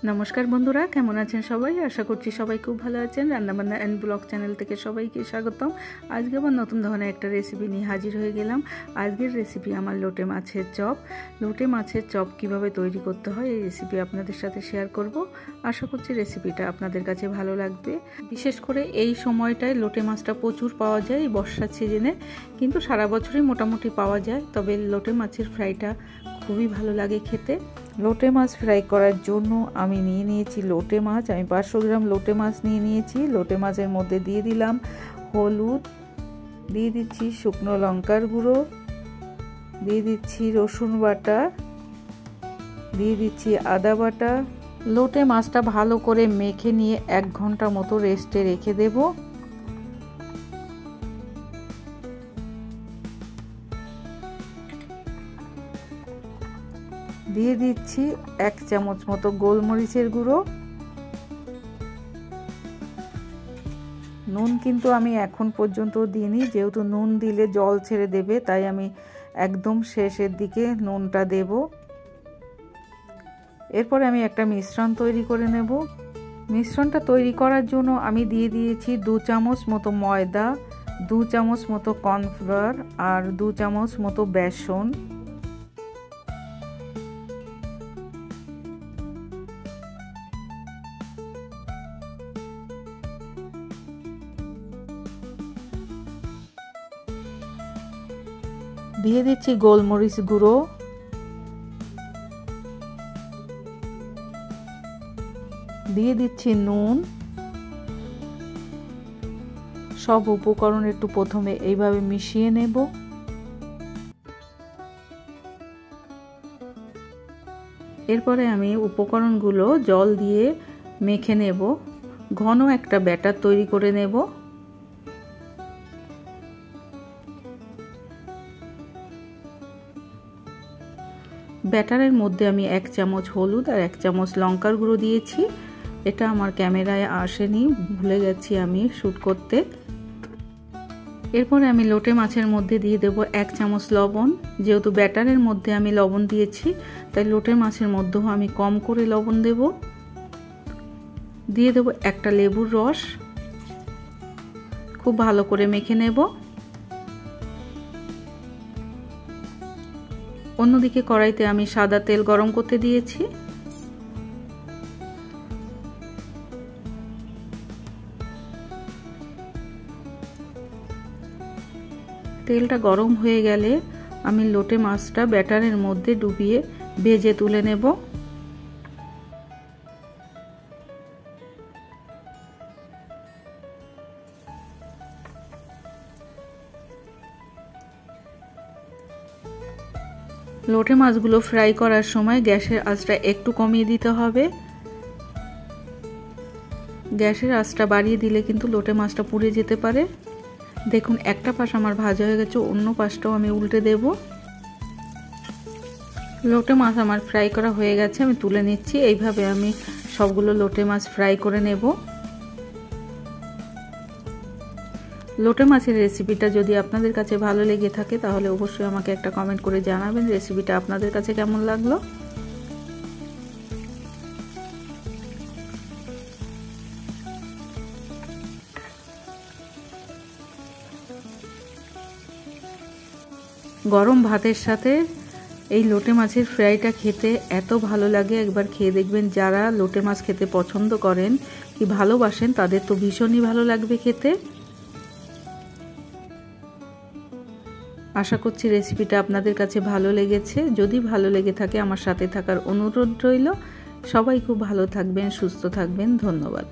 নমস্কার বন্ধুরা, কেমন আছেন সবাই? আশা করছি সবাই খুব ভালো আছেন। রান্নাবান্না অ্যান্ড ব্লগ চ্যানেল থেকে সবাইকে স্বাগতম। আজকে আবার নতুন ধরনের একটা রেসিপি নিয়ে হাজির হয়ে গেলাম। আজকের রেসিপি আমার লোটে মাছের চপ। লোটে মাছের চপ কিভাবে তৈরি করতে হয় এই রেসিপি আপনাদের সাথে শেয়ার করব। আশা করছি রেসিপিটা আপনাদের কাছে ভালো লাগবে। বিশেষ করে এই সময়টায় লোটে মাছটা প্রচুর পাওয়া যায়, বর্ষার সিজনে, কিন্তু সারা বছরই মোটামুটি পাওয়া যায়। তবে লোটে মাছের ফ্রাইটা খুবই ভালো লাগে খেতে। লোটে মাছ ফ্রাই করার জন্য আমি নিয়ে নিয়েছি লোটে মাছ। আমি 500 গ্রাম লোটে মাছ নিয়ে নিয়েছি। লোটে মাছের মধ্যে দিয়ে দিলাম হলুদ, দিয়ে দিচ্ছি শুকনো লঙ্কার গুঁড়ো, দিয়ে দিচ্ছি রসুন বাটা, দিয়ে দিচ্ছি আদা বাটা। লোটে মাছটা ভালো করে মেখে নিয়ে 1 ঘন্টা মতো রেস্টে রেখে দেব। দিয়ে দিচ্ছি 1 চামচ মতো গোলমরিচের গুঁড়ো। নুন কিন্তু আমি এখন পর্যন্ত দিইনি, যেহেতু নুন দিলে জল ছেড়ে দেবে, তাই আমি একদম শেষের দিকে নুনটা দেব। এরপরে আমি একটা মিশ্রণ তৈরি করে নেব। মিশ্রণটা তৈরি করার জন্য আমি দিয়ে দিয়েছি 2 চামচ মতো ময়দা, 2 চামচ মতো কর্নফ্লাওয়ার আর 2 চামচ মতো বেসন। দিয়ে দিচ্ছি গোলমরিচ গুঁড়ো, দিয়ে দিচ্ছি নুন। সব উপকরণ একটু প্রথমে এইভাবে মিশিয়ে নেব। এরপরে আমি উপকরণগুলো জল দিয়ে মেখে নেব। ঘন একটা ব্যাটার তৈরি করে নেব। ব্যাটারের মধ্যে আমি 1 চামচ হলুদ আর 1 চামচ লঙ্কার গুঁড়ো দিয়েছি। এটা আমার ক্যামেরায় আসেনি, ভুলে গেছি আমি শ্যুট করতে। এরপরে আমি লোটে মাছের মধ্যে দিয়ে দেব 1 চামচ লবণ। যেহেতু ব্যাটারের মধ্যে আমি লবণ দিয়েছি, তাই লোটে মাছের মধ্যেও আমি কম করে লবণ দেব। দিয়ে দেব একটা লেবুর রস। খুব ভালো করে মেখে নেব। অন্যদিকে কড়াইতে আমি সাদা তেল গরম করতে দিয়েছি। তেলটা গরম হয়ে গেলে আমি লোটে মাছটা ব্যাটারের মধ্যে ডুবিয়ে ভেজে তুলে নেব। লোটে মাছগুলো ফ্রাই করার সময় গ্যাসের আঁচটা একটু কমিয়ে দিতে হবে। গ্যাসের আঁচটা বাড়িয়ে দিলে কিন্তু লোটে মাছটা পুড়ে যেতে পারে। দেখুন, একটা পাশ আমার ভাজা হয়ে গেছে, অন্য পাশটাও আমি উল্টে দেব। লোটে মাছ আমার ফ্রাই করা হয়ে গেছে, আমি তুলে নিচ্ছি। এইভাবে আমি সবগুলো লোটে মাছ ফ্রাই করে নেব। লোটে মাছের রেসিপিটা যদি আপনাদের কাছে ভালো লেগে থাকে তাহলে অবশ্যই আমাকে একটা কমেন্ট করে জানাবেন রেসিপিটা আপনাদের কাছে কেমন লাগলো। গরম ভাতের সাথে এই লোটে মাছের ফ্রাইটা খেতে এত ভালো লাগে, একবার খেয়ে দেখবেন। যারা লোটে মাছ খেতে পছন্দ করেন কি ভালোবাসেন, তাদের তো ভীষণই ভালো লাগবে খেতে। আশা করছি রেসিপিটা আপনাদের কাছে ভালো লেগেছে। যদি ভালো লেগে থাকে আমার সাথে থাকার অনুরোধ রইল। সবাই খুব ভালো থাকবেন, সুস্থ থাকবেন। ধন্যবাদ।